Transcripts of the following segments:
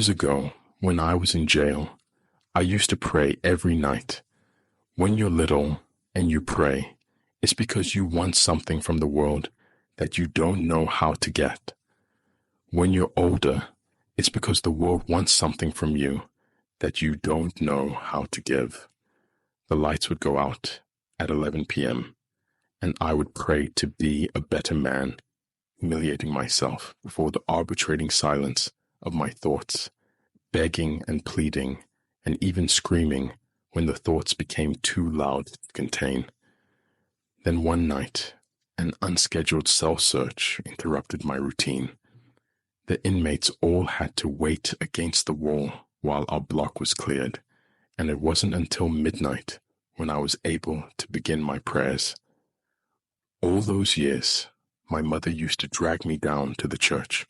Years ago, when I was in jail, I used to pray every night. When you're little and you pray, it's because you want something from the world that you don't know how to get. When you're older, it's because the world wants something from you that you don't know how to give. The lights would go out at 11 p.m., and I would pray to be a better man, humiliating myself before the arbitrating silence of my thoughts, begging and pleading, and even screaming when the thoughts became too loud to contain. Then one night, an unscheduled cell search interrupted my routine. The inmates all had to wait against the wall while our block was cleared, and it wasn't until midnight when I was able to begin my prayers. All those years, my mother used to drag me down to the church.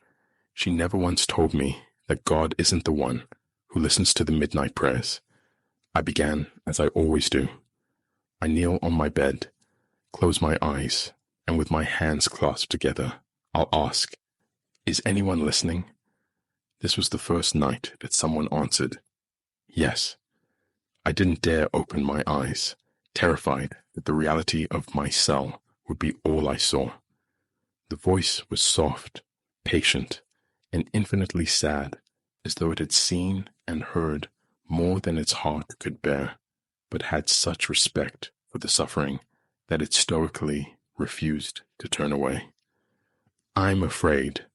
She never once told me that God isn't the one who listens to the midnight prayers. I began as I always do. I kneel on my bed, close my eyes, and with my hands clasped together, I'll ask, "Is anyone listening?" This was the first night that someone answered, "Yes." I didn't dare open my eyes, terrified that the reality of my cell would be all I saw. The voice was soft, patient, and infinitely sad, as though it had seen and heard more than its heart could bear, but had such respect for the suffering that it stoically refused to turn away. "I'm afraid,"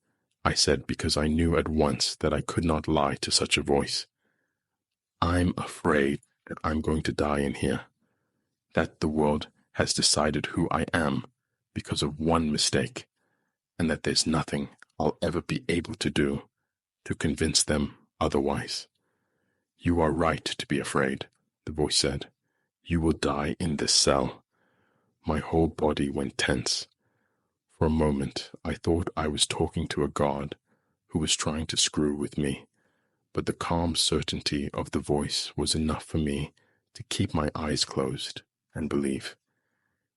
I said, because I knew at once that I could not lie to such a voice. "I'm afraid that I'm going to die in here, that the world has decided who I am because of one mistake, and that there's nothing I'll ever be able to do to convince them otherwise." "You are right to be afraid," the voice said. "You will die in this cell." My whole body went tense. For a moment, I thought I was talking to a god who was trying to screw with me, but the calm certainty of the voice was enough for me to keep my eyes closed and believe.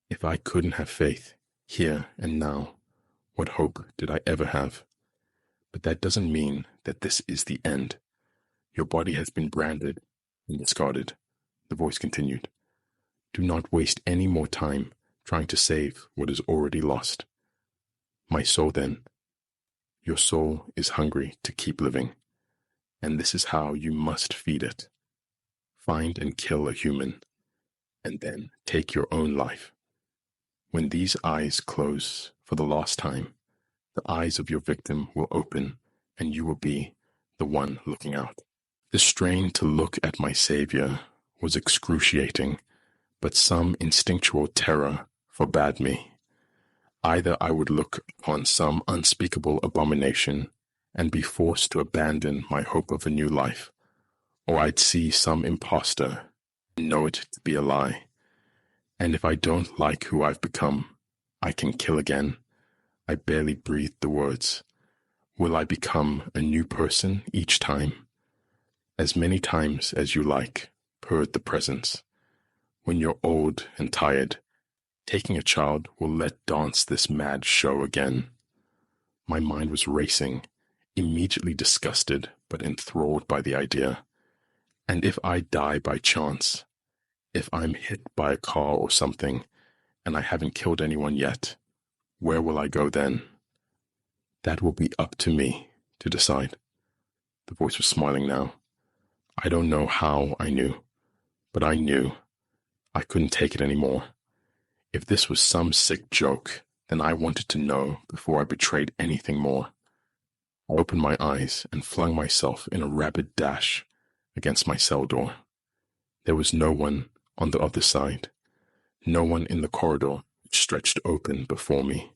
If I couldn't have faith here and now, what hope did I ever have? "But that doesn't mean that this is the end. Your body has been branded and discarded," the voice continued. "Do not waste any more time trying to save what is already lost." My soul then, your soul is hungry to keep living, and this is how you must feed it. Find and kill a human, and then take your own life. When these eyes close for the last time, the eyes of your victim will open, and you will be the one looking out. The strain to look at my savior was excruciating, but some instinctual terror forbade me. Either I would look upon some unspeakable abomination and be forced to abandon my hope of a new life, or I'd see some impostor and know it to be a lie. And if I don't like who I've become, I can kill again. I barely breathed the words. Will I become a new person each time? As many times as you like, purred the presence. When you're old and tired, taking a child will let dance this mad show again. My mind was racing, immediately disgusted but enthralled by the idea. And if I die by chance, if I'm hit by a car or something, and I haven't killed anyone yet, where will I go then? That will be up to me to decide. The voice was smiling now. I don't know how I knew, but I knew. I couldn't take it anymore. If this was some sick joke, then I wanted to know before I betrayed anything more. I opened my eyes and flung myself in a rapid dash against my cell door. There was no one on the other side, no one in the corridor which stretched open before me.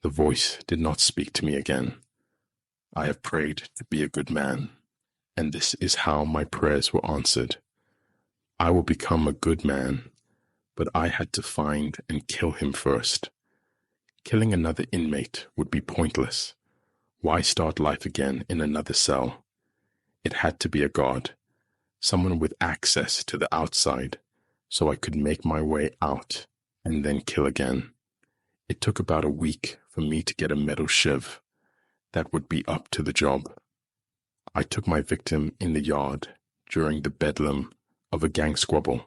The voice did not speak to me again. I have prayed to be a good man, and this is how my prayers were answered. I will become a good man, but I had to find and kill him first. Killing another inmate would be pointless. Why start life again in another cell? It had to be a god, someone with access to the outside, so I could make my way out and then kill again. It took about a week for me to get a metal shiv that would be up to the job. I took my victim in the yard during the bedlam of a gang squabble.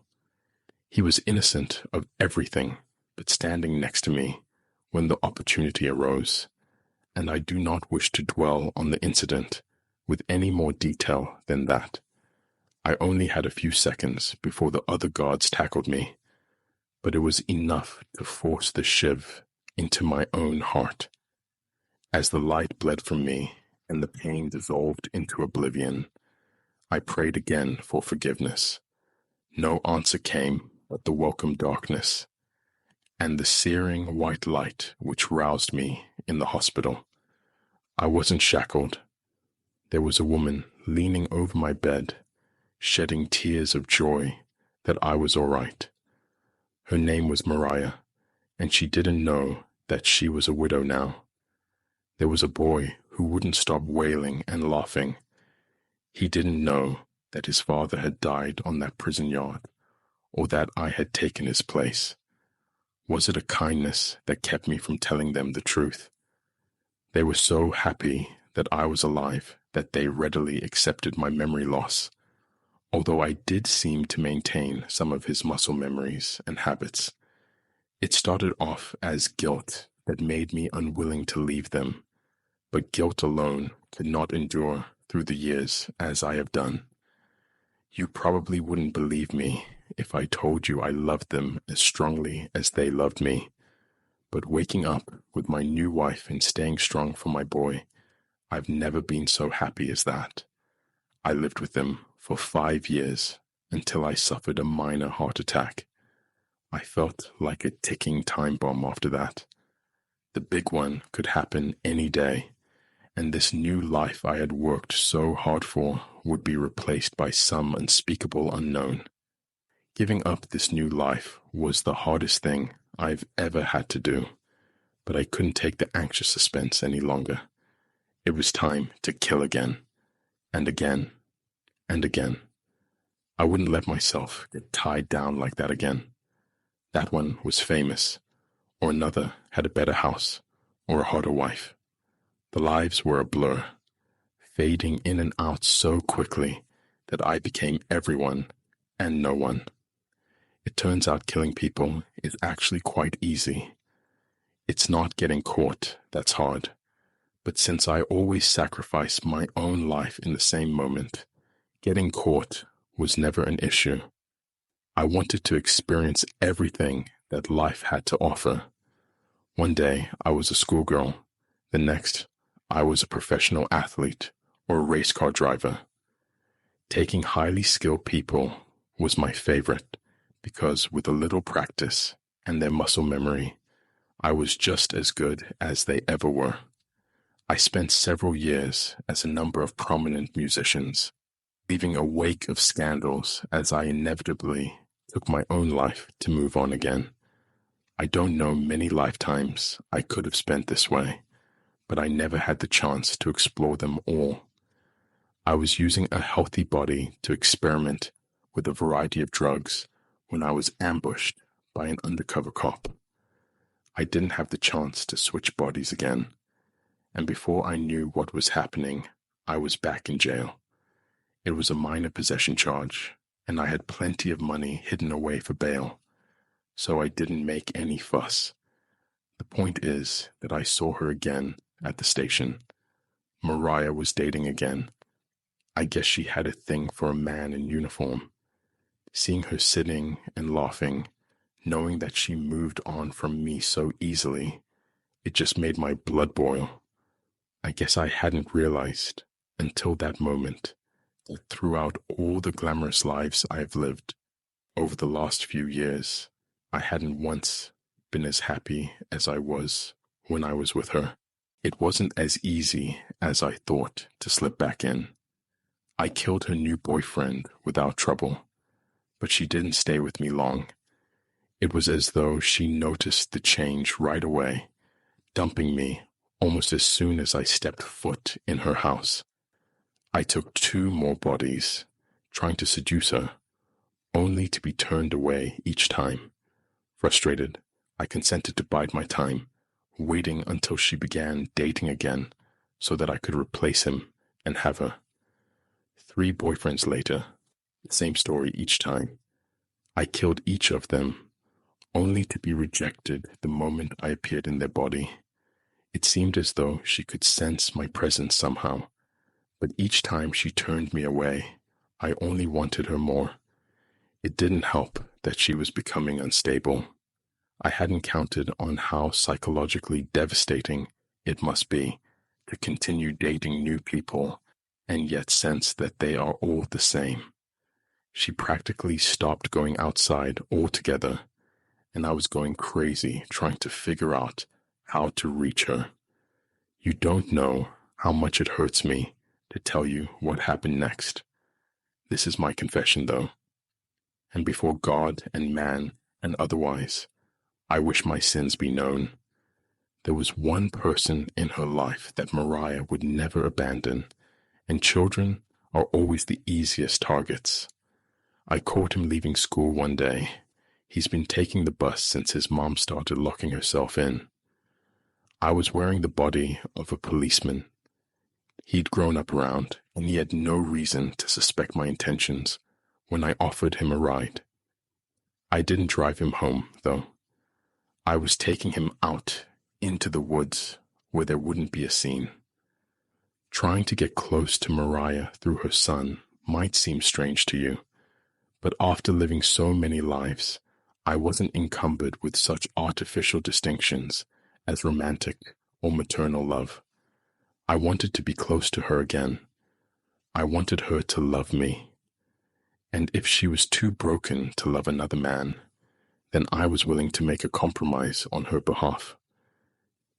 He was innocent of everything but standing next to me when the opportunity arose, and I do not wish to dwell on the incident with any more detail than that. I only had a few seconds before the other guards tackled me, but it was enough to force the shiv into my own heart. As the light bled from me and the pain dissolved into oblivion, I prayed again for forgiveness. No answer came but the welcome darkness and the searing white light which roused me in the hospital. I wasn't shackled. There was a woman leaning over my bed, shedding tears of joy that I was all right. Her name was Mariah, and she didn't know that she was a widow now. There was a boy who wouldn't stop wailing and laughing. He didn't know that his father had died on that prison yard, or that I had taken his place. Was it a kindness that kept me from telling them the truth? They were so happy that I was alive that they readily accepted my memory loss, although I did seem to maintain some of his muscle memories and habits. It started off as guilt that made me unwilling to leave them, but guilt alone could not endure through the years as I have done. You probably wouldn't believe me if I told you I loved them as strongly as they loved me, but waking up with my new wife and staying strong for my boy, I've never been so happy as that. I lived with them for 5 years until I suffered a minor heart attack. I felt like a ticking time bomb after that. The big one could happen any day, and this new life I had worked so hard for would be replaced by some unspeakable unknown. Giving up this new life was the hardest thing I've ever had to do, but I couldn't take the anxious suspense any longer. It was time to kill again, and again, and again. I wouldn't let myself get tied down like that again. That one was famous, or another had a better house, or a hotter wife. The lives were a blur, fading in and out so quickly that I became everyone and no one. It turns out killing people is actually quite easy. It's not getting caught that's hard, but since I always sacrifice my own life in the same moment, getting caught was never an issue. I wanted to experience everything that life had to offer. One day I was a schoolgirl, the next I was a professional athlete or a race car driver. Taking highly skilled people was my favorite because with a little practice and their muscle memory, I was just as good as they ever were. I spent several years as a number of prominent musicians, leaving a wake of scandals as I inevitably took my own life to move on again. I don't know many lifetimes I could have spent this way, but I never had the chance to explore them all. I was using a healthy body to experiment with a variety of drugs when I was ambushed by an undercover cop. I didn't have the chance to switch bodies again, and before I knew what was happening, I was back in jail. It was a minor possession charge, and I had plenty of money hidden away for bail, so I didn't make any fuss. The point is that I saw her again at the station. Mariah was dating again. I guess she had a thing for a man in uniform. Seeing her sitting and laughing, knowing that she moved on from me so easily, it just made my blood boil. I guess I hadn't realized until that moment that throughout all the glamorous lives I've lived over the last few years, I hadn't once been as happy as I was when I was with her. It wasn't as easy as I thought to slip back in. I killed her new boyfriend without trouble, but she didn't stay with me long. It was as though she noticed the change right away, dumping me almost as soon as I stepped foot in her house. I took 2 more bodies, trying to seduce her, only to be turned away each time. Frustrated, I consented to bide my time, waiting until she began dating again so that I could replace him and have her. 3 boyfriends later, the same story each time. I killed each of them, only to be rejected the moment I appeared in their body. It seemed as though she could sense my presence somehow, but each time she turned me away, I only wanted her more. It didn't help that she was becoming unstable. I hadn't counted on how psychologically devastating it must be to continue dating new people and yet sense that they are all the same. She practically stopped going outside altogether, and I was going crazy trying to figure out how to reach her. You don't know how much it hurts me to tell you what happened next. This is my confession, though, and before God and man and otherwise, I wish my sins be known. There was one person in her life that Mariah would never abandon, and children are always the easiest targets. I caught him leaving school one day. He's been taking the bus since his mom started locking herself in. I was wearing the body of a policeman he'd grown up around, and he had no reason to suspect my intentions when I offered him a ride. I didn't drive him home, though. I was taking him out into the woods where there wouldn't be a scene. Trying to get close to Mariah through her son might seem strange to you, but after living so many lives, I wasn't encumbered with such artificial distinctions as romantic or maternal love. I wanted to be close to her again. I wanted her to love me. And if she was too broken to love another man, then I was willing to make a compromise on her behalf.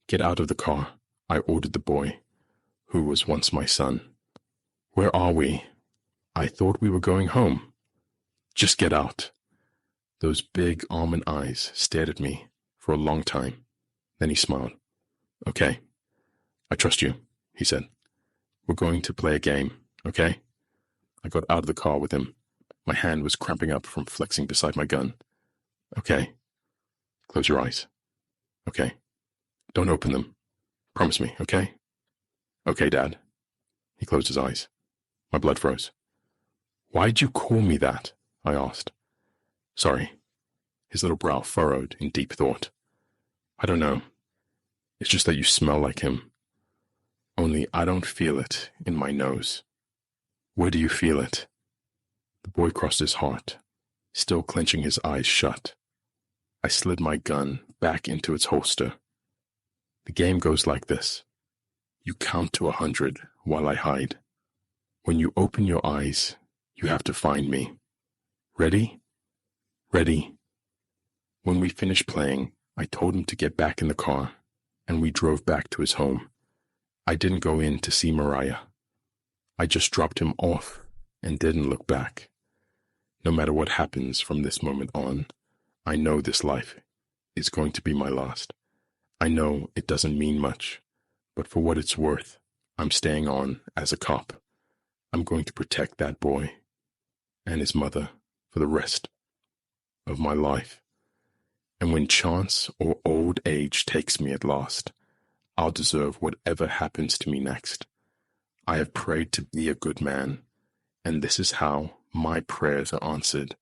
"Get out of the car," I ordered the boy, who was once my son. "Where are we? I thought we were going home." "Just get out." Those big almond eyes stared at me for a long time. Then he smiled. "Okay, I trust you," he said. "We're going to play a game, okay?" I got out of the car with him. My hand was cramping up from flexing beside my gun. "Okay. Close your eyes. Okay. Don't open them. Promise me, okay?" "Okay, Dad." He closed his eyes. My blood froze. "Why'd you call me that?" I asked. "Sorry." His little brow furrowed in deep thought. "I don't know. It's just that you smell like him. Only I don't feel it in my nose." "Where do you feel it?" The boy crossed his heart, still clenching his eyes shut. I slid my gun back into its holster. "The game goes like this. You count to 100 while I hide. When you open your eyes, you have to find me. Ready?" "Ready." When we finished playing, I told him to get back in the car, and we drove back to his home. I didn't go in to see Mariah. I just dropped him off and didn't look back. No matter what happens from this moment on, I know this life is going to be my last. I know it doesn't mean much, but for what it's worth, I'm staying on as a cop. I'm going to protect that boy and his mother for the rest of my life. And when chance or old age takes me at last, I'll deserve whatever happens to me next. I have prayed to be a good man, and this is how my prayers are answered.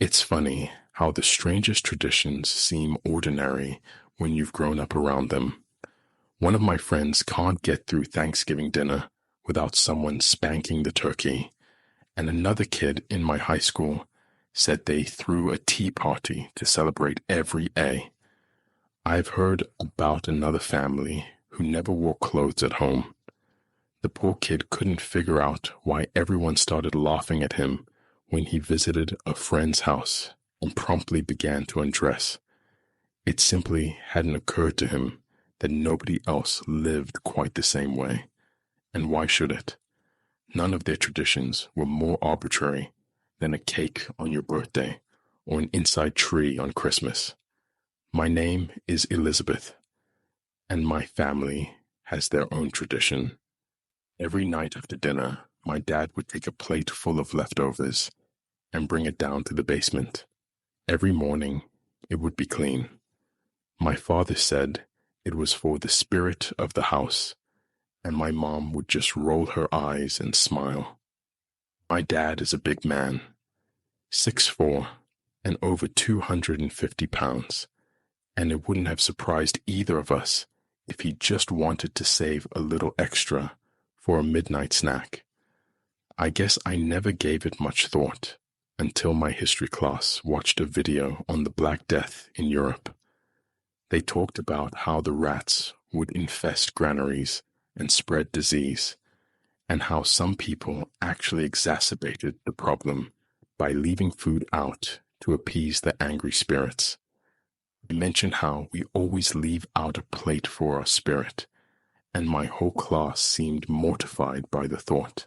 It's funny how the strangest traditions seem ordinary when you've grown up around them. One of my friends can't get through Thanksgiving dinner without someone spanking the turkey, and another kid in my high school said they threw a tea party to celebrate every A. I've heard about another family who never wore clothes at home. The poor kid couldn't figure out why everyone started laughing at him when he visited a friend's house and promptly began to undress. It simply hadn't occurred to him that nobody else lived quite the same way. And why should it? None of their traditions were more arbitrary than a cake on your birthday or an inside tree on Christmas. My name is Elizabeth, and my family has their own tradition. Every night after dinner, my dad would take a plate full of leftovers and bring it down to the basement. Every morning, it would be clean. My father said It was for the spirit of the house, and my mom would just roll her eyes and smile. My dad is a big man, 6'4", and over 250 pounds, and it wouldn't have surprised either of us if he just wanted to save a little extra for a midnight snack. I guess I never gave it much thought until my history class watched a video on the Black Death in Europe. They talked about how the rats would infest granaries and spread disease, and how some people actually exacerbated the problem by leaving food out to appease the angry spirits. I mentioned how we always leave out a plate for our spirit, and my whole class seemed mortified by the thought.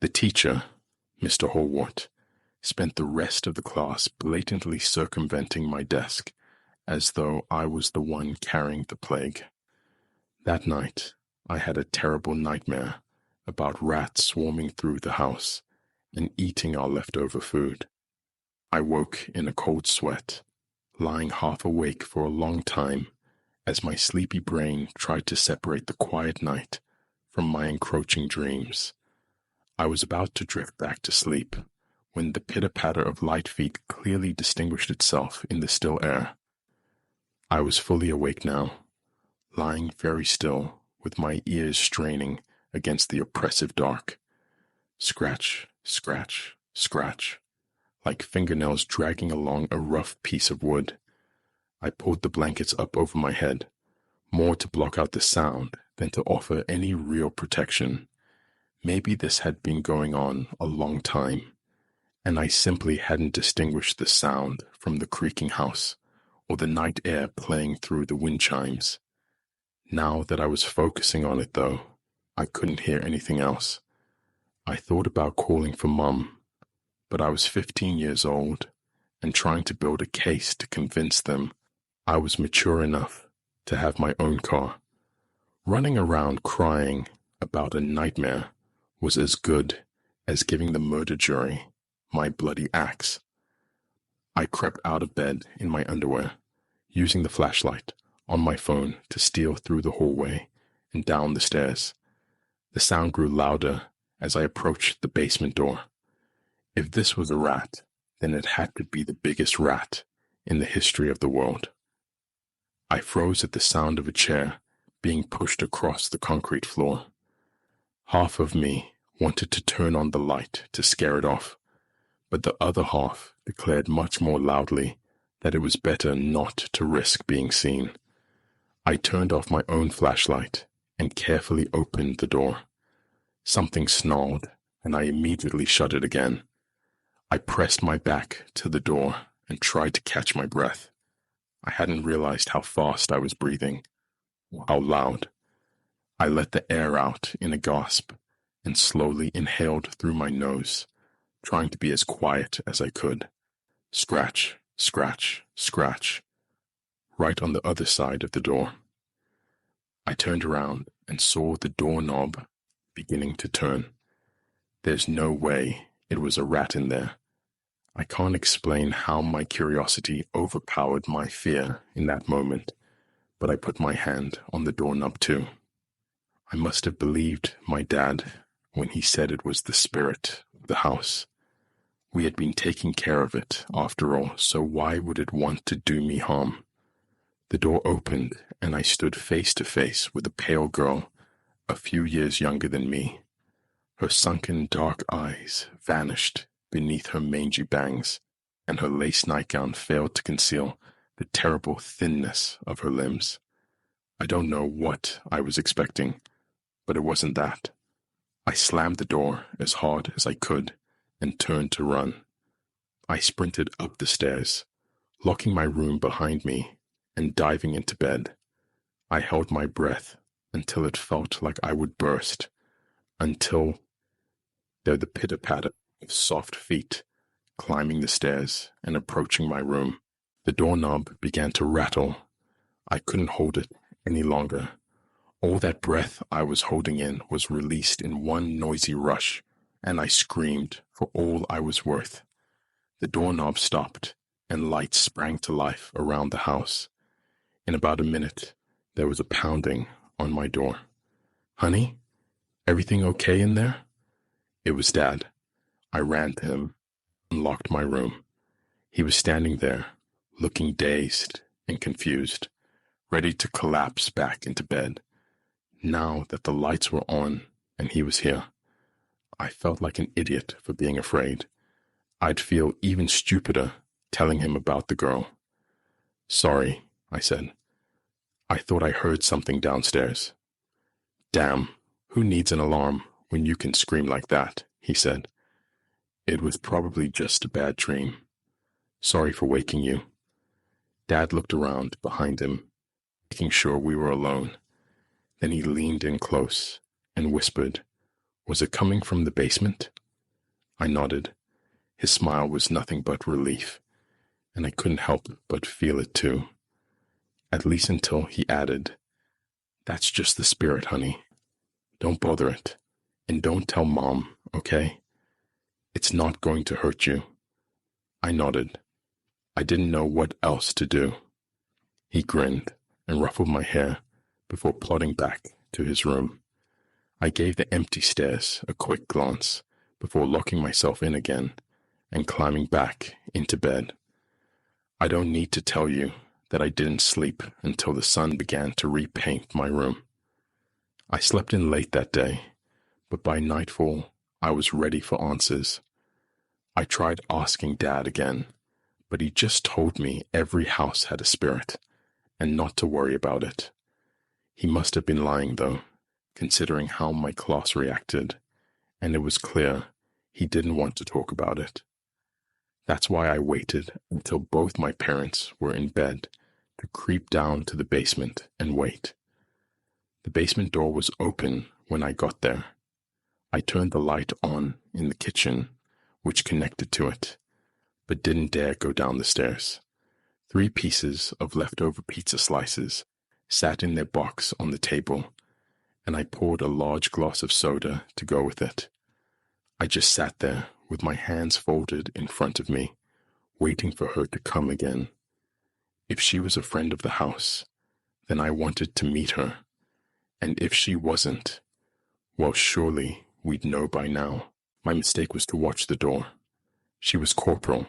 The teacher, Mr. Hallwart, spent the rest of the class blatantly circumventing my desk, as though I was the one carrying the plague. That night, I had a terrible nightmare about rats swarming through the house and eating our leftover food. I woke in a cold sweat, lying half awake for a long time as my sleepy brain tried to separate the quiet night from my encroaching dreams. I was about to drift back to sleep when the pitter-patter of light feet clearly distinguished itself in the still air. I was fully awake now, lying very still with my ears straining against the oppressive dark. Scratch, scratch, scratch, like fingernails dragging along a rough piece of wood. I pulled the blankets up over my head, more to block out the sound than to offer any real protection. Maybe this had been going on a long time, and I simply hadn't distinguished the sound from the creaking house or the night air playing through the wind chimes. Now that I was focusing on it, though, I couldn't hear anything else. I thought about calling for Mum, but I was 15 years old and trying to build a case to convince them I was mature enough to have my own car. Running around crying about a nightmare was as good as giving the murder jury my bloody axe. I crept out of bed in my underwear, using the flashlight on my phone to steal through the hallway and down the stairs. The sound grew louder as I approached the basement door. If this was a rat, then it had to be the biggest rat in the history of the world. I froze at the sound of a chair being pushed across the concrete floor. Half of me wanted to turn on the light to scare it off, but the other half declared much more loudly that it was better not to risk being seen. I turned off my own flashlight and carefully opened the door. Something snarled, and I immediately shut it again. I pressed my back to the door and tried to catch my breath. I hadn't realized how fast I was breathing, or how loud. I let the air out in a gasp and slowly inhaled through my nose, trying to be as quiet as I could. Scratch, scratch, scratch, right on the other side of the door. I turned around and saw the doorknob beginning to turn. There's no way it was a rat in there. I can't explain how my curiosity overpowered my fear in that moment, but I put my hand on the doorknob too. I must have believed my dad when he said it was the spirit of the house. We had been taking care of it, after all, so why would it want to do me harm? The door opened, and I stood face to face with a pale girl, a few years younger than me. Her sunken dark eyes vanished beneath her mangy bangs, and her lace nightgown failed to conceal the terrible thinness of her limbs. I don't know what I was expecting, but it wasn't that. I slammed the door as hard as I could and turned to run. I sprinted up the stairs, locking my room behind me and diving into bed. I held my breath until it felt like I would burst, until there the pitter-patter of soft feet climbing the stairs and approaching my room. The doorknob began to rattle. I couldn't hold it any longer. All that breath I was holding in was released in one noisy rush, and I screamed for all I was worth. The doorknob stopped, and lights sprang to life around the house. In about a minute, There was a pounding on my door. "Honey, everything okay in there?" It was Dad. I ran to him and locked my room. He was standing there, looking dazed and confused, ready to collapse back into bed. Now that the lights were on and he was here, I felt like an idiot for being afraid. I'd feel even stupider telling him about the girl. "Sorry," I said. "I thought I heard something downstairs." "Damn, who needs an alarm when you can scream like that?" he said. "It was probably just a bad dream. Sorry for waking you." Dad looked around behind him, making sure we were alone. Then he leaned in close and whispered, "Was it coming from the basement?" I nodded. His smile was nothing but relief, and I couldn't help but feel it too. At least until he added, "That's just the spirit, honey. Don't bother it, and don't tell Mom, okay? It's not going to hurt you." I nodded. I didn't know what else to do. He grinned and ruffled my hair before plodding back to his room. I gave the empty stairs a quick glance before locking myself in again and climbing back into bed. I don't need to tell you that I didn't sleep until the sun began to repaint my room. I slept in late that day, but by nightfall I was ready for answers. I tried asking Dad again, but he just told me every house had a spirit and not to worry about it. He must have been lying, though, considering how my class reacted, and it was clear he didn't want to talk about it. That's why I waited until both my parents were in bed to creep down to the basement and wait. The basement door was open when I got there. I turned the light on in the kitchen, which connected to it, but didn't dare go down the stairs. 3 pieces of leftover pizza slices sat in their box on the table, and I poured a large glass of soda to go with it. I just sat there with my hands folded in front of me, waiting for her to come again. If she was a friend of the house, then I wanted to meet her, and if she wasn't, well, surely we'd know by now. My mistake was to watch the door. She was corporal.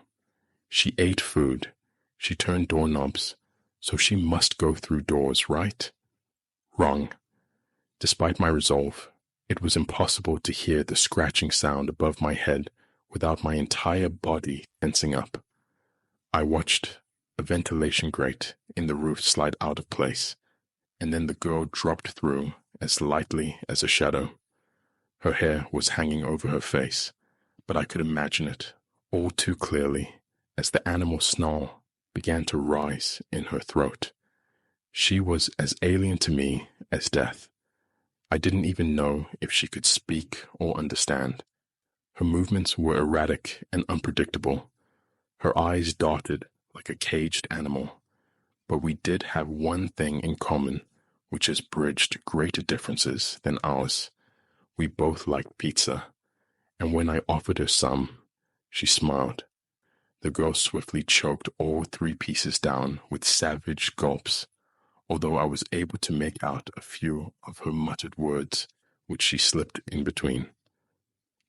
She ate food. She turned doorknobs, so she must go through doors, right? Wrong. Despite my resolve, it was impossible to hear the scratching sound above my head without my entire body tensing up. I watched a ventilation grate in the roof slide out of place, and then the girl dropped through as lightly as a shadow. Her hair was hanging over her face, but I could imagine it all too clearly as the animal snarl began to rise in her throat. She was as alien to me as death. I didn't even know if she could speak or understand. Her movements were erratic and unpredictable. Her eyes darted like a caged animal. But we did have one thing in common, which has bridged greater differences than ours. We both liked pizza, and when I offered her some, she smiled. The girl swiftly choked all 3 pieces down with savage gulps, although I was able to make out a few of her muttered words, which she slipped in between.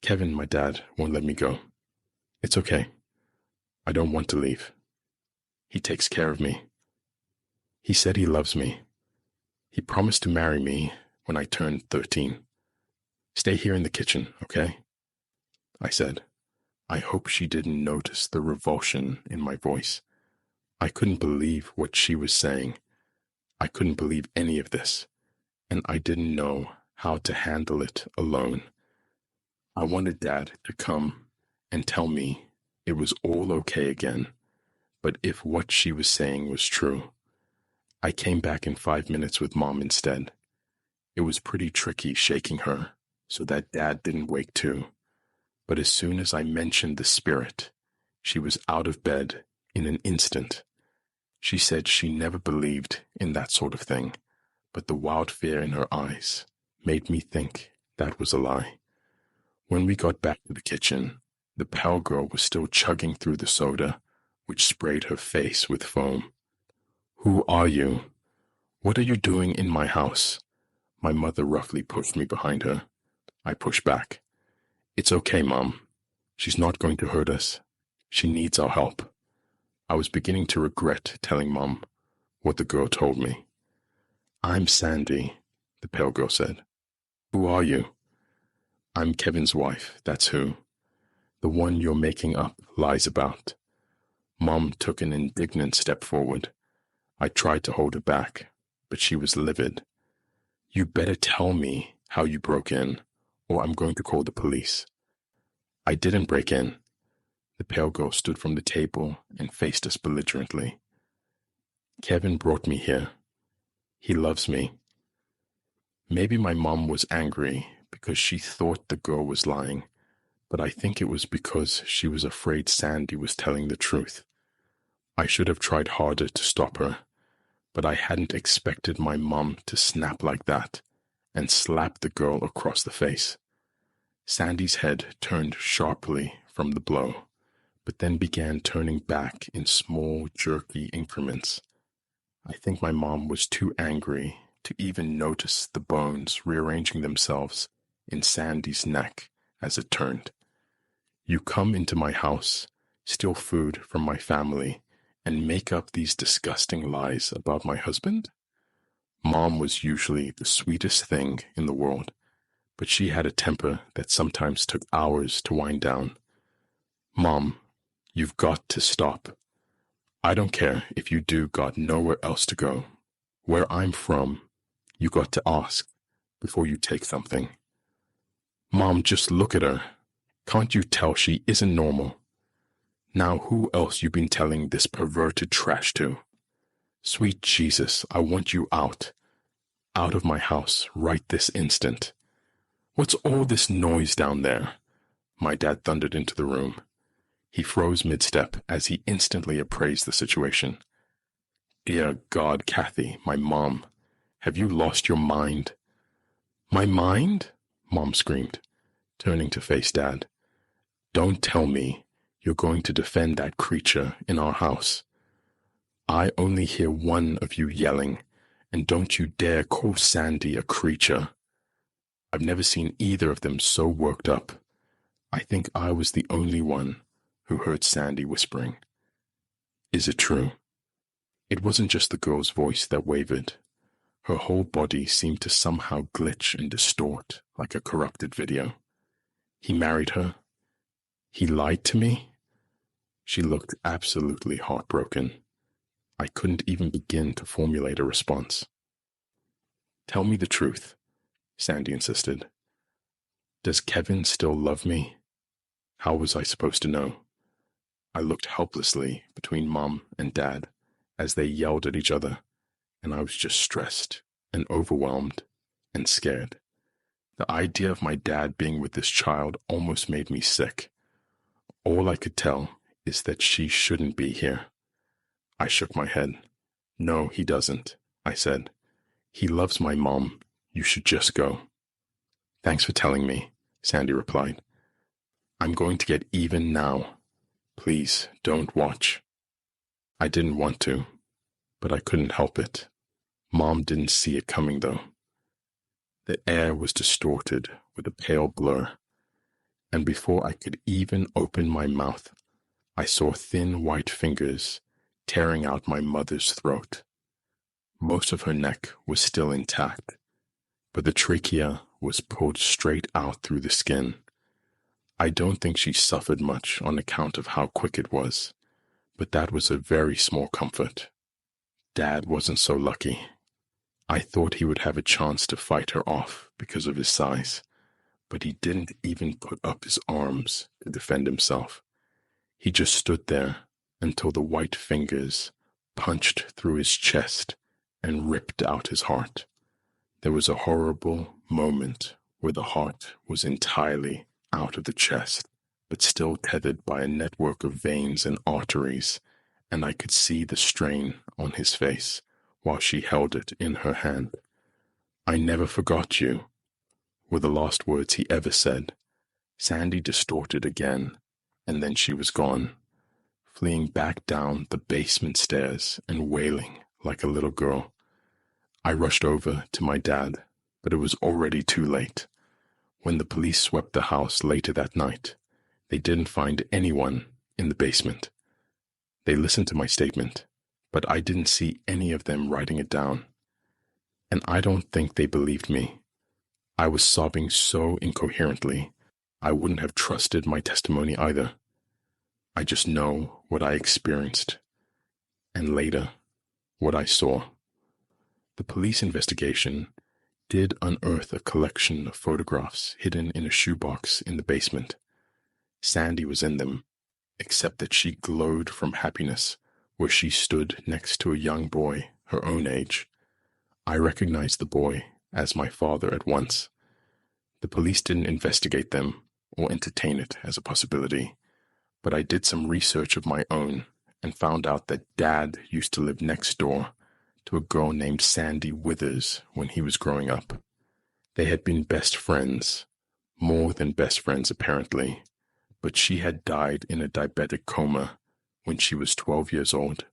"Kevin, my dad, won't let me go. It's okay. I don't want to leave. He takes care of me. He said he loves me. He promised to marry me when I turned 13. Stay here in the kitchen, okay?" I said. I hope she didn't notice the revulsion in my voice. I couldn't believe what she was saying. I couldn't believe any of this, and I didn't know how to handle it alone. I wanted Dad to come and tell me it was all okay again, but if what she was saying was true, I came back in 5 minutes with Mom instead. It was pretty tricky shaking her so that Dad didn't wake too. But as soon as I mentioned the spirit, she was out of bed in an instant. She said she never believed in that sort of thing, but the wild fear in her eyes made me think that was a lie. When we got back to the kitchen, the pale girl was still chugging through the soda, which sprayed her face with foam. "Who are you? "What are you doing in my house?" My mother roughly pushed me behind her. I pushed back. "It's okay, Mom. She's not going to hurt us. She needs our help." I was beginning to regret telling Mom what the girl told me. "I'm Sandy," the pale girl said. "Who are you?" "I'm Kevin's wife, that's who. The one you're making up lies about." Mom took an indignant step forward. I tried to hold her back, but she was livid. "You better tell me how you broke in, or I'm going to call the police." "I didn't break in." The pale girl stood from the table and faced us belligerently. "Kevin brought me here. He loves me." Maybe my mom was angry because she thought the girl was lying, but I think it was because she was afraid Sandy was telling the truth. I should have tried harder to stop her, but I hadn't expected my mom to snap like that and slap the girl across the face. Sandy's head turned sharply from the blow, but then began turning back in small, jerky increments. I think my mom was too angry to even notice the bones rearranging themselves in Sandy's neck as it turned. "You come into my house, steal food from my family, and make up these disgusting lies about my husband?" Mom was usually the sweetest thing in the world, but she had a temper that sometimes took hours to wind down. "Mom, you've got to stop. I don't care if you do got nowhere else to go. Where I'm from, you got to ask before you take something." "Mom, just look at her. Can't you tell she isn't normal? Now who else you been telling this perverted trash to? Sweet Jesus, I want you out. Out of my house right this instant. What's all this noise down there?" My dad thundered into the room. He froze mid-step as he instantly appraised the situation. "Dear God, Kathy, my mom, have you lost your mind?" "My mind?" Mom screamed, turning to face Dad. "Don't tell me you're going to defend that creature in our house. I only hear one of you yelling, and don't you dare call Sandy a creature." I've never seen either of them so worked up. I think I was the only one who heard Sandy whispering. "Is it true?" It wasn't just the girl's voice that wavered. Her whole body seemed to somehow glitch and distort like a corrupted video. "He married her? He lied to me?" She looked absolutely heartbroken. I couldn't even begin to formulate a response. "Tell me the truth," Sandy insisted. "Does Kevin still love me?" How was I supposed to know? I looked helplessly between Mom and Dad as they yelled at each other, and I was just stressed and overwhelmed and scared. The idea of my dad being with this child almost made me sick. All I could tell is that she shouldn't be here. I shook my head. "No, he doesn't," I said. "He loves my mom. You should just go." "Thanks for telling me," Sandy replied. "I'm going to get even now. Please don't watch." I didn't want to, but I couldn't help it. Mom didn't see it coming, though. The air was distorted with a pale blur, and before I could even open my mouth, I saw thin white fingers tearing out my mother's throat. Most of her neck was still intact, but the trachea was pulled straight out through the skin. I don't think she suffered much on account of how quick it was, but that was a very small comfort. Dad wasn't so lucky. I thought he would have a chance to fight her off because of his size, but he didn't even put up his arms to defend himself. He just stood there until the white fingers punched through his chest and ripped out his heart. There was a horrible moment where the heart was entirely out of the chest, but still tethered by a network of veins and arteries, and I could see the strain on his face while she held it in her hand. "I never forgot you," were the last words he ever said. Sandy distorted again, and then she was gone, fleeing back down the basement stairs and wailing like a little girl. I rushed over to my dad, but it was already too late. When the police swept the house later that night, they didn't find anyone in the basement. They listened to my statement, but I didn't see any of them writing it down. And I don't think they believed me. I was sobbing so incoherently, I wouldn't have trusted my testimony either. I just know what I experienced, and later, what I saw. The police investigation did unearth a collection of photographs hidden in a shoebox in the basement. Sandy was in them, except that she glowed from happiness where she stood next to a young boy her own age. I recognized the boy as my father at once. The police didn't investigate them or entertain it as a possibility, but I did some research of my own and found out that Dad used to live next door to a girl named Sandy Withers when he was growing up. They had been best friends, more than best friends apparently, but she had died in a diabetic coma when she was 12 years old.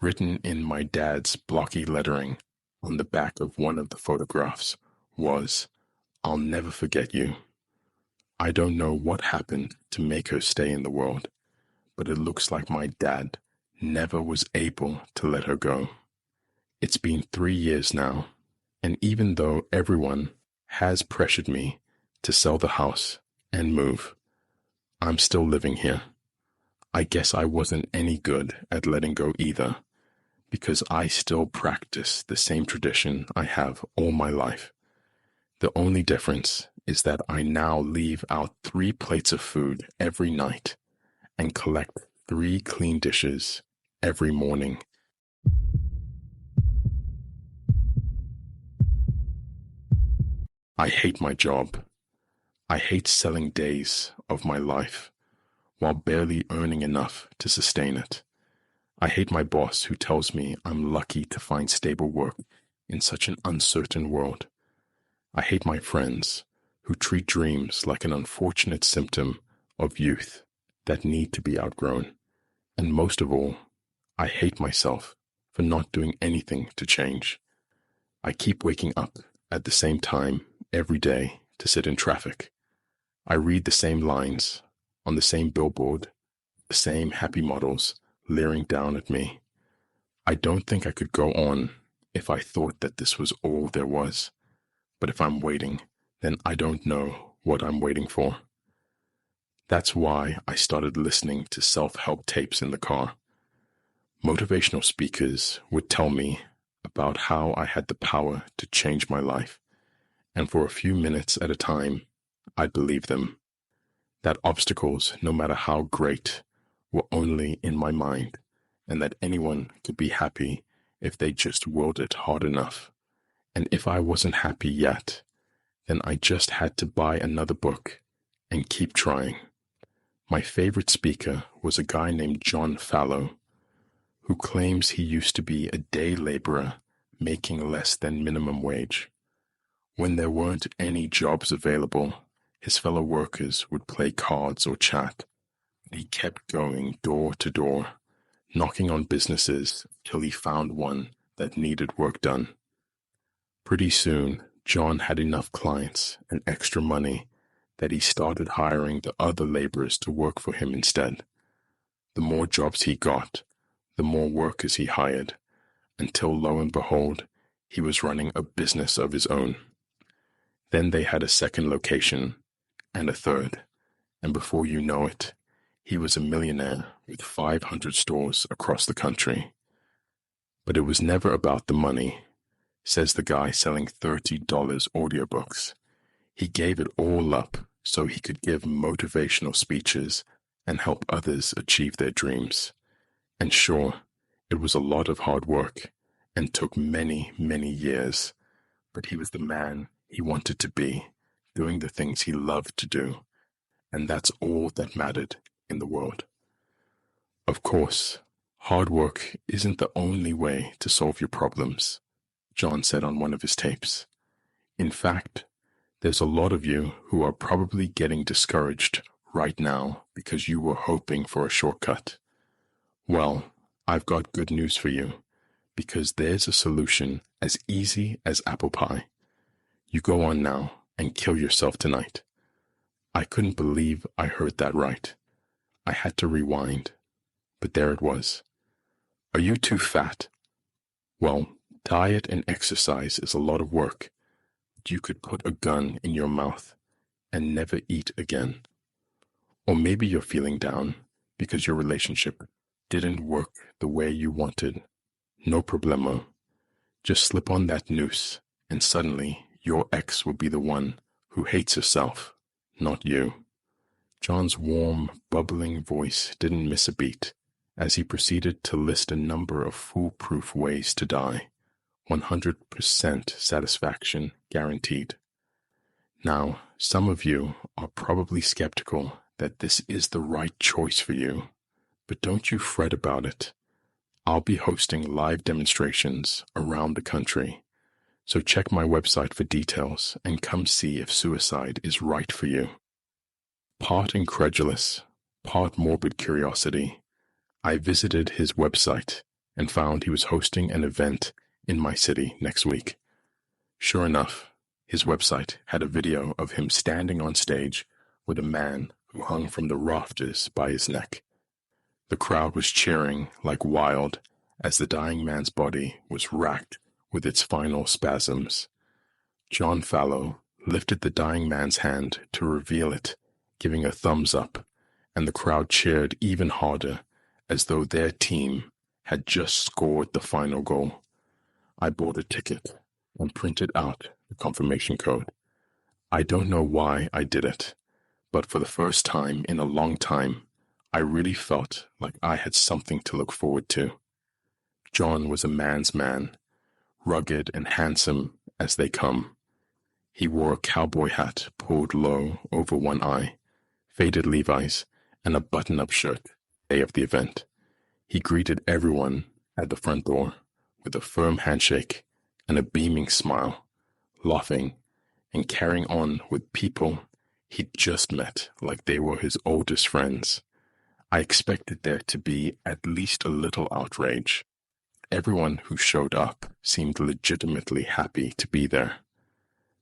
Written in my dad's blocky lettering on the back of one of the photographs was, "I'll never forget you." I don't know what happened to make her stay in the world, but it looks like my dad never was able to let her go. It's been 3 years now, and even though everyone has pressured me to sell the house and move, I'm still living here. I guess I wasn't any good at letting go either, because I still practice the same tradition I have all my life. The only difference is that I now leave out 3 plates of food every night and collect 3 clean dishes every morning. I hate my job. I hate selling days of my life while barely earning enough to sustain it. I hate my boss who tells me I'm lucky to find stable work in such an uncertain world. I hate my friends who treat dreams like an unfortunate symptom of youth that need to be outgrown. And most of all, I hate myself for not doing anything to change. I keep waking up at the same time every day to sit in traffic. I read the same lines on the same billboard, the same happy models leering down at me. I don't think I could go on if I thought that this was all there was. But if I'm waiting, then I don't know what I'm waiting for. That's why I started listening to self-help tapes in the car. Motivational speakers would tell me about how I had the power to change my life, and for a few minutes at a time, I'd believe them. That obstacles, no matter how great, were only in my mind, and that anyone could be happy if they just willed it hard enough. And if I wasn't happy yet, then I just had to buy another book and keep trying. My favorite speaker was a guy named John Fallow, who claims he used to be a day laborer making less than minimum wage. When there weren't any jobs available, his fellow workers would play cards or chat. He kept going door to door, knocking on businesses till he found one that needed work done. Pretty soon, John had enough clients and extra money that he started hiring the other laborers to work for him instead. The more jobs he got, the more workers he hired, until lo and behold, he was running a business of his own. Then they had a second location, and a third, and before you know it, he was a millionaire with 500 stores across the country. But it was never about the money, says the guy selling $30 audiobooks. He gave it all up so he could give motivational speeches and help others achieve their dreams. And sure, it was a lot of hard work and took many, many years, but he was the man he wanted to be, doing the things he loved to do, and that's all that mattered in the world. Of course, hard work isn't the only way to solve your problems, John said on one of his tapes. In fact, there's a lot of you who are probably getting discouraged right now because you were hoping for a shortcut. Well, I've got good news for you, because there's a solution as easy as apple pie. You go on now and kill yourself tonight. I couldn't believe I heard that right. I had to rewind, but there it was. Are you too fat? Well, diet and exercise is a lot of work. You could put a gun in your mouth and never eat again. Or maybe you're feeling down because your relationship didn't work the way you wanted. No problemo. Just slip on that noose and suddenly your ex will be the one who hates herself, not you. John's warm, bubbling voice didn't miss a beat as he proceeded to list a number of foolproof ways to die. 100% satisfaction guaranteed. Now, some of you are probably skeptical that this is the right choice for you, but don't you fret about it. I'll be hosting live demonstrations around the country, so check my website for details and come see if suicide is right for you. Part incredulous, part morbid curiosity, I visited his website and found he was hosting an event in my city next week. Sure enough, his website had a video of him standing on stage with a man who hung from the rafters by his neck. The crowd was cheering like wild as the dying man's body was racked with its final spasms. John Fallow lifted the dying man's hand to reveal it, giving a thumbs up, and the crowd cheered even harder as though their team had just scored the final goal. I bought a ticket and printed out the confirmation code. I don't know why I did it, but for the first time in a long time, I really felt like I had something to look forward to. John was a man's man, rugged and handsome as they come. He wore a cowboy hat pulled low over one eye, faded Levi's, and a button-up shirt the day of the event. He greeted everyone at the front door with a firm handshake and a beaming smile, laughing and carrying on with people he'd just met like they were his oldest friends. I expected there to be at least a little outrage. Everyone who showed up seemed legitimately happy to be there.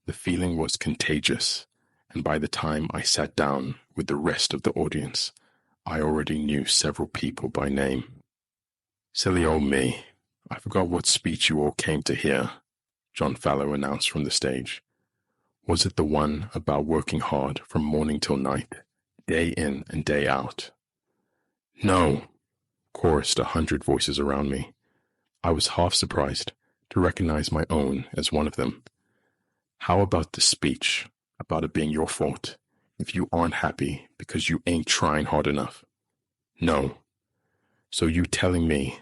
The feeling was contagious, and by the time I sat down with the rest of the audience, I already knew several people by name. Silly old me, I forgot what speech you all came to hear, John Fallow announced from the stage. Was it the one about working hard from morning till night, day in and day out? No, chorused 100 voices around me. I was half surprised to recognize my own as one of them. How about the speech about it being your fault if you aren't happy because you ain't trying hard enough? No. So you telling me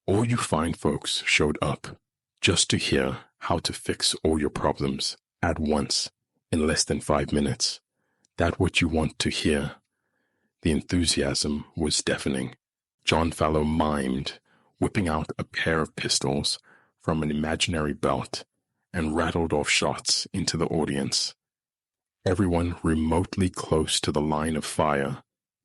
all you fine folks showed up just to hear how to fix all your problems at once in less than 5 minutes? That what you want to hear? The enthusiasm was deafening. John Fallow mimed, whipping out a pair of pistols from an imaginary belt and rattled off shots into the audience. Everyone remotely close to the line of fire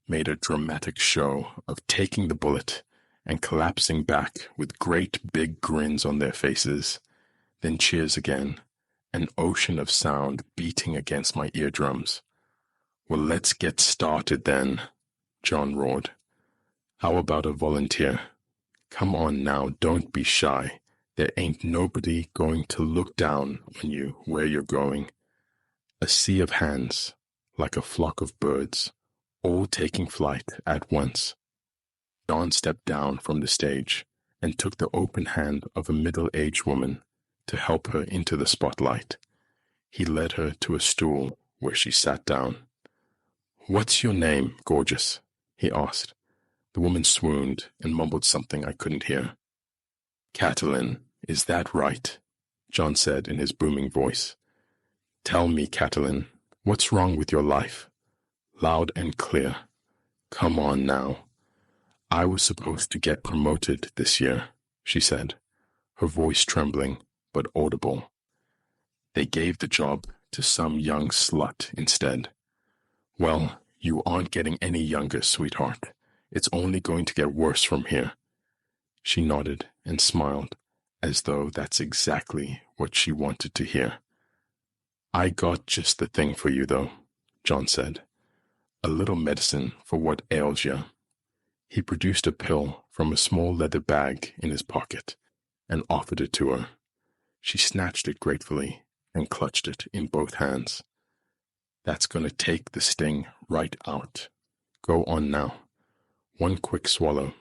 made a dramatic show of taking the bullet and collapsing back with great big grins on their faces. Then cheers again, an ocean of sound beating against my eardrums. Well, let's get started then, John roared. How about a volunteer? Come on now, don't be shy. There ain't nobody going to look down on you where you're going. A sea of hands, like a flock of birds, all taking flight at once. John stepped down from the stage and took the open hand of a middle-aged woman to help her into the spotlight. He led her to a stool where she sat down. "What's your name, gorgeous?" he asked. The woman swooned and mumbled something I couldn't hear. "Catalin, is that right?" John said in his booming voice. "Tell me, Catalin, what's wrong with your life? Loud and clear. Come on now." "I was supposed to get promoted this year," she said, her voice trembling but audible. "They gave the job to some young slut instead." "Well, you aren't getting any younger, sweetheart. It's only going to get worse from here." She nodded and smiled as though that's exactly what she wanted to hear. "I got just the thing for you, though," John said. "A little medicine for what ails you." He produced a pill from a small leather bag in his pocket and offered it to her. She snatched it gratefully and clutched it in both hands. "That's going to take the sting right out. Go on now. One quick swallow.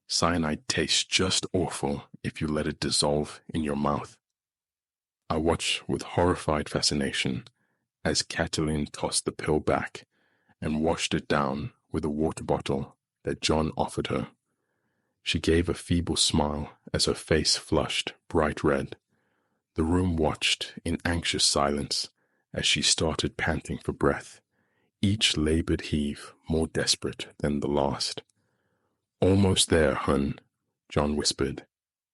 Cyanide tastes just awful if you let it dissolve in your mouth." I watched with horrified fascination as Catalin tossed the pill back and washed it down with a water bottle that John offered her. She gave a feeble smile as her face flushed bright red. The room watched in anxious silence as she started panting for breath, each labored heave more desperate than the last. "Almost there, hun," John whispered,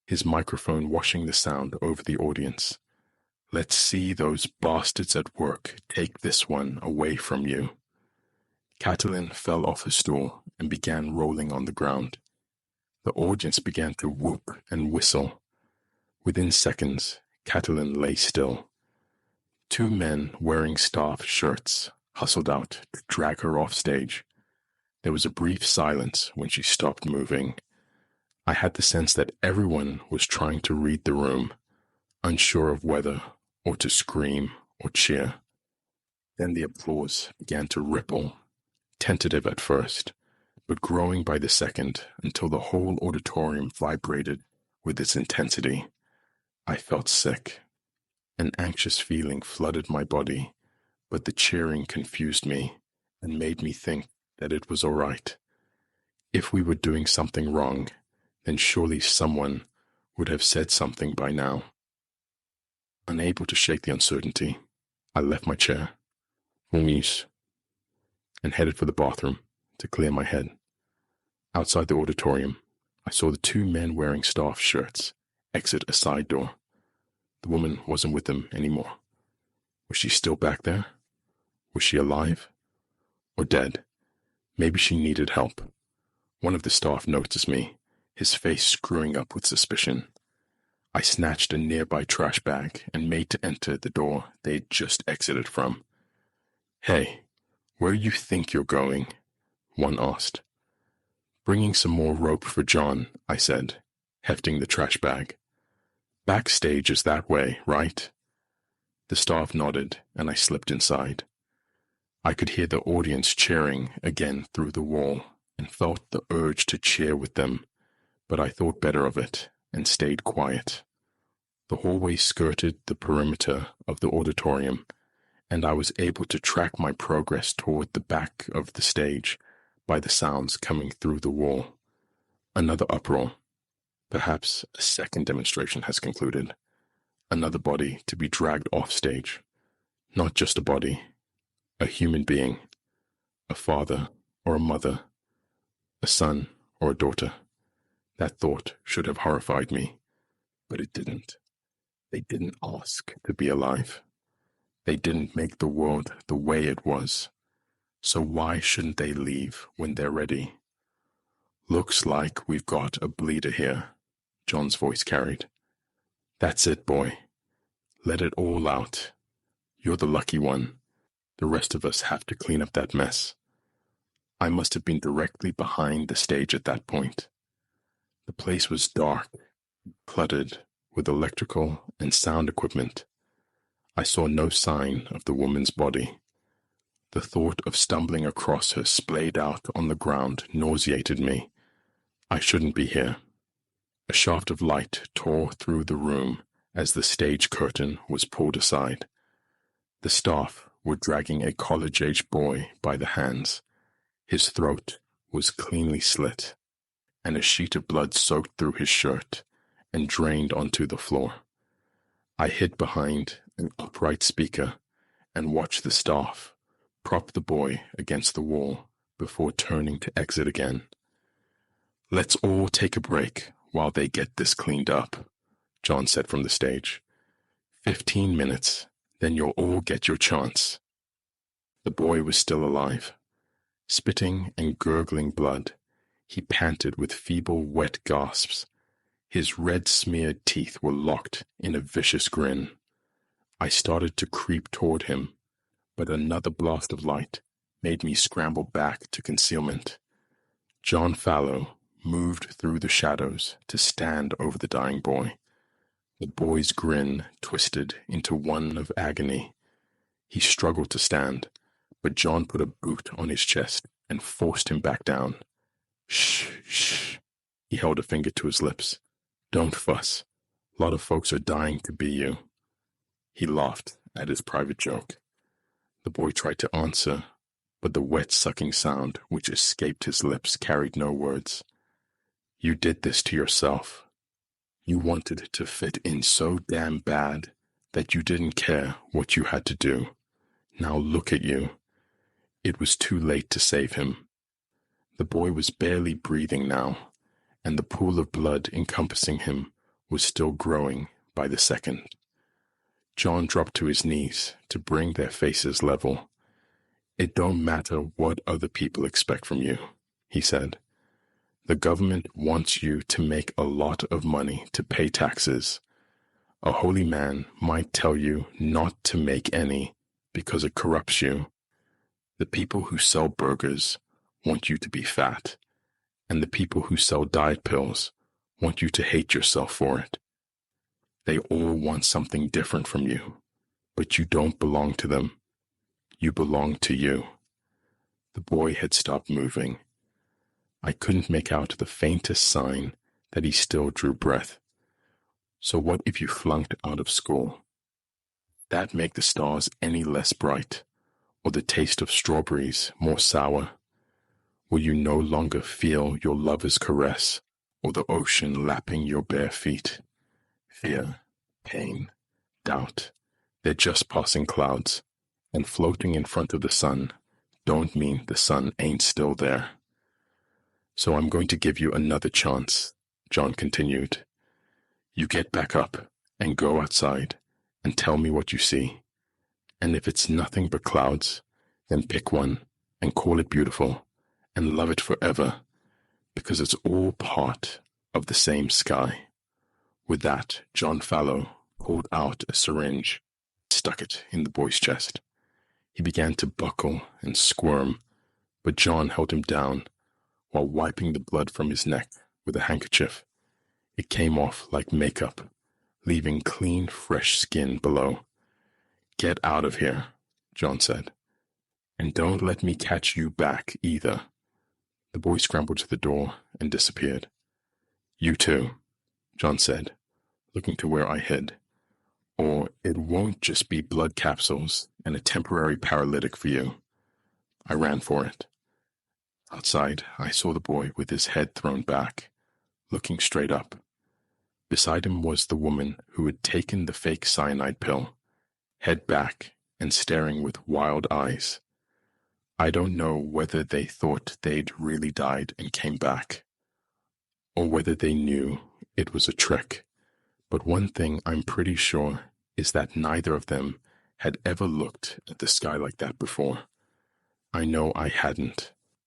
his microphone washing the sound over the audience. "Let's see those bastards at work take this one away from you." Catalin fell off her stool and began rolling on the ground. The audience began to whoop and whistle. Within seconds, Catalin lay still. Two men wearing staff shirts hustled out to drag her off stage. There was a brief silence when she stopped moving. I had the sense that everyone was trying to read the room, unsure of whether or to scream or cheer. Then the applause began to ripple, tentative at first, but growing by the second until the whole auditorium vibrated with its intensity. I felt sick. An anxious feeling flooded my body, but the cheering confused me and made me think that it was all right. If we were doing something wrong, then surely someone would have said something by now. Unable to shake the uncertainty, I left my chair, and headed for the bathroom to clear my head. Outside the auditorium, I saw the two men wearing staff shirts exit a side door. The woman wasn't with them anymore. Was she still back there? Was she alive? Or dead? Maybe she needed help. One of the staff noticed me, his face screwing up with suspicion. I snatched a nearby trash bag and made to enter the door they had just exited from. "Hey, where you think you're going?" one asked. "Bringing some more rope for John," I said, hefting the trash bag. "Backstage is that way, right?" The staff nodded, and I slipped inside. I could hear the audience cheering again through the wall and felt the urge to cheer with them, but I thought better of it and stayed quiet. The hallway skirted the perimeter of the auditorium, and I was able to track my progress toward the back of the stage by the sounds coming through the wall. Another uproar. Perhaps a second demonstration has concluded. Another body to be dragged off stage. Not just a body, a human being, a father or a mother, a son or a daughter. That thought should have horrified me, but it didn't. They didn't ask to be alive. They didn't make the world the way it was. So why shouldn't they leave when they're ready? "Looks like we've got a bleeder here," John's voice carried. "That's it, boy. Let it all out. You're the lucky one. The rest of us have to clean up that mess." I must have been directly behind the stage at that point. The place was dark, cluttered with electrical and sound equipment. I saw no sign of the woman's body. The thought of stumbling across her splayed out on the ground nauseated me. I shouldn't be here. A shaft of light tore through the room as the stage curtain was pulled aside. The staff were dragging a college-age boy by the hands. His throat was cleanly slit, and a sheet of blood soaked through his shirt and drained onto the floor. I hid behind an upright speaker and watched the staff prop the boy against the wall before turning to exit again. "Let's all take a break while they get this cleaned up," John said from the stage. 15 minutes, then you'll all get your chance." The boy was still alive. Spitting and gurgling blood, he panted with feeble, wet gasps. His red-smeared teeth were locked in a vicious grin. I started to creep toward him, but another blast of light made me scramble back to concealment. John Fallow moved through the shadows to stand over the dying boy. The boy's grin twisted into one of agony. He struggled to stand, but John put a boot on his chest and forced him back down. Shh, shh. He held a finger to his lips. Don't fuss. A lot of folks are dying to be you. He laughed at his private joke. The boy tried to answer, but the wet sucking sound which escaped his lips carried no words. You did this to yourself. You wanted to fit in so damn bad that you didn't care what you had to do. Now look at you. It was too late to save him. The boy was barely breathing now, and the pool of blood encompassing him was still growing by the second. John dropped to his knees to bring their faces level. It don't matter what other people expect from you, he said. The government wants you to make a lot of money to pay taxes. A holy man might tell you not to make any because it corrupts you. The people who sell burgers want you to be fat, and the people who sell diet pills want you to hate yourself for it. They all want something different from you, but you don't belong to them. You belong to you. The boy had stopped moving. I couldn't make out the faintest sign that he still drew breath. So what if you flunked out of school? That make the stars any less bright, or the taste of strawberries more sour? Will you no longer feel your lover's caress, or the ocean lapping your bare feet? Fear, pain, doubt, they're just passing clouds, and floating in front of the sun don't mean the sun ain't still there. So I'm going to give you another chance, John continued. You get back up and go outside and tell me what you see. And if it's nothing but clouds, then pick one and call it beautiful and love it forever, because it's all part of the same sky. With that, John Fallow pulled out a syringe, stuck it in the boy's chest. He began to buckle and squirm, but John held him down while wiping the blood from his neck with a handkerchief. It came off like makeup, leaving clean, fresh skin below. Get out of here, John said. And don't let me catch you back either. The boy scrambled to the door and disappeared. You too, John said, looking to where I hid. Or it won't just be blood capsules and a temporary paralytic for you. I ran for it. Outside, I saw the boy with his head thrown back, looking straight up. Beside him was the woman who had taken the fake cyanide pill, head back and staring with wild eyes. I don't know whether they thought they'd really died and came back, or whether they knew it was a trick, but one thing I'm pretty sure is that neither of them had ever looked at the sky like that before. I know I hadn't.